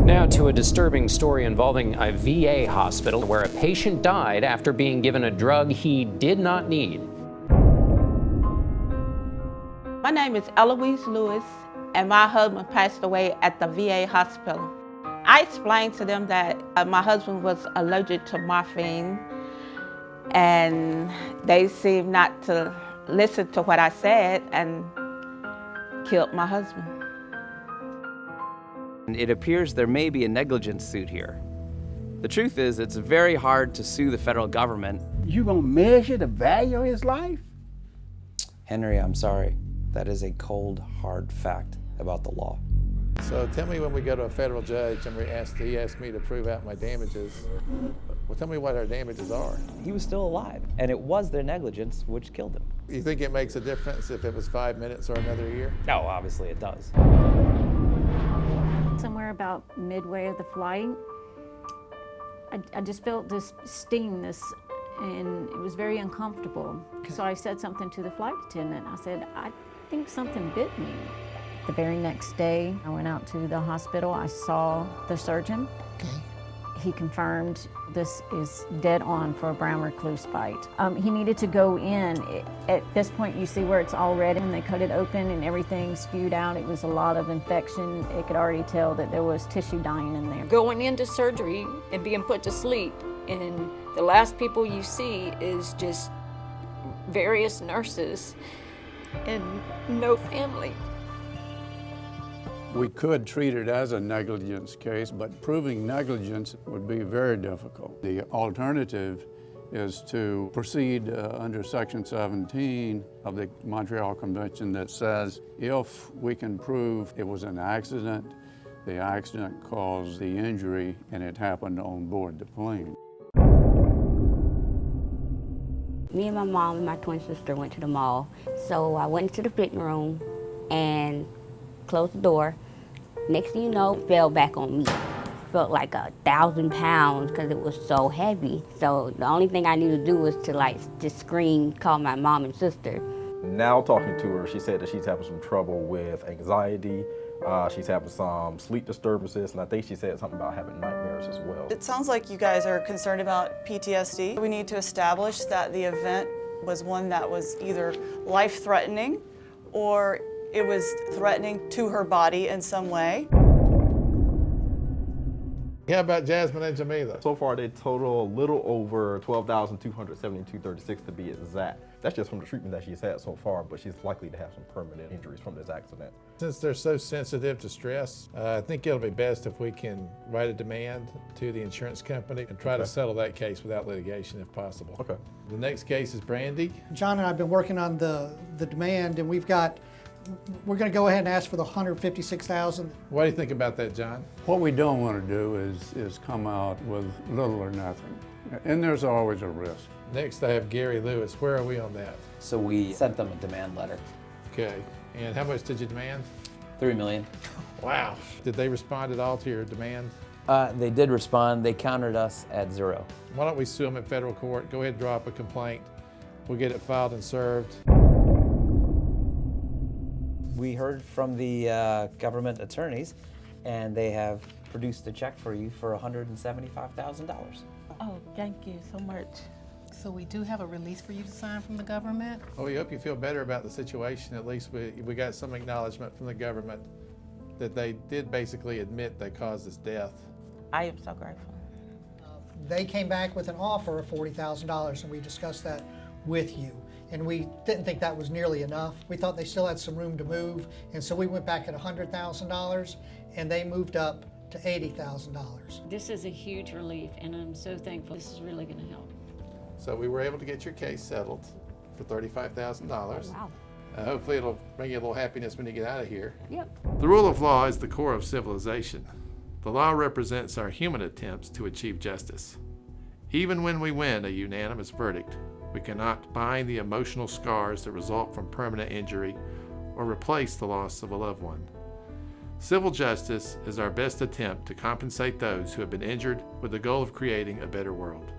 Now to a disturbing story involving a VA hospital where a patient died after being given a drug he did not need. My name is Eloise Lewis, and my husband passed away at the VA hospital. I explained to them that my husband was allergic to morphine, and they seemed not to listen to what I said and killed my husband. It appears there may be a negligence suit here. The truth is, it's very hard to sue the federal government. You gonna measure the value of his life? Henry, I'm sorry. That is a cold, hard fact about the law. So tell me when we go to a federal judge and he asked me to prove out my damages, well, tell me what our damages are. He was still alive, and it was their negligence which killed him. You think it makes a difference if it was 5 minutes or another year? No, obviously it does. Somewhere about midway of the flight, I just felt this stingness, and it was very uncomfortable. So I said something to the flight attendant. I said, I think something bit me. The very next day, I went out to the hospital. I saw the surgeon. Okay. He confirmed this is dead on for a brown recluse bite. He needed to go in. At this point, you see where it's all red, and they cut it open and everything spewed out. It was a lot of infection. It could already tell that there was tissue dying in there. Going into surgery and being put to sleep, and the last people you see is just various nurses and no family. We could treat it as a negligence case, but proving negligence would be very difficult. The alternative is to proceed under Section 17 of the Montreal Convention that says if we can prove it was an accident, the accident caused the injury, and it happened on board the plane. Me and my mom and my twin sister went to the mall. So I went into the fitting room and closed the door. Next thing you know, it fell back on me. Felt like 1,000 pounds because it was so heavy. So the only thing I knew to do was to just scream, call my mom and sister. Now talking to her, she said that she's having some trouble with anxiety. She's having some sleep disturbances, and I think she said something about having nightmares as well. It sounds like you guys are concerned about PTSD. We need to establish that the event was one that was either life-threatening or it was threatening to her body in some way. How about Jasmine and Jamila? So far, they total a little over $12,272.36 to be exact. That's just from the treatment that she's had so far, but she's likely to have some permanent injuries from this accident. Since they're so sensitive to stress, I think it'll be best if we can write a demand to the insurance company and try to settle that case without litigation if possible. Okay. The next case is Brandy. John and I have been working on the demand, and we're going to go ahead and ask for the $156,000. What do you think about that, John? What we don't want to do is come out with little or nothing, and there's always a risk. Next, I have Gary Lewis. Where are we on that? So we sent them a demand letter. Okay. And how much did you demand? $3 million. Wow. Did they respond at all to your demand? They did respond. They countered us at 0. Why don't we sue them in federal court? Go ahead and drop a complaint. We'll get it filed and served. We heard from the government attorneys, and they have produced a check for you for $175,000. Oh, thank you so much. So we do have a release for you to sign from the government? Well, we hope you feel better about the situation. At least we got some acknowledgement from the government that they did basically admit they caused his death. I am so grateful. They came back with an offer of $40,000, and we discussed that with you. And we didn't think that was nearly enough. We thought they still had some room to move, and so we went back at $100,000, and they moved up to $80,000. This is a huge relief, and I'm so thankful. This is really going to help. So we were able to get your case settled for $35,000. Oh, wow. Hopefully it'll bring you a little happiness when you get out of here. Yep. The rule of law is the core of civilization. The law represents our human attempts to achieve justice. Even when we win a unanimous verdict, we cannot bind the emotional scars that result from permanent injury or replace the loss of a loved one. Civil justice is our best attempt to compensate those who have been injured with the goal of creating a better world.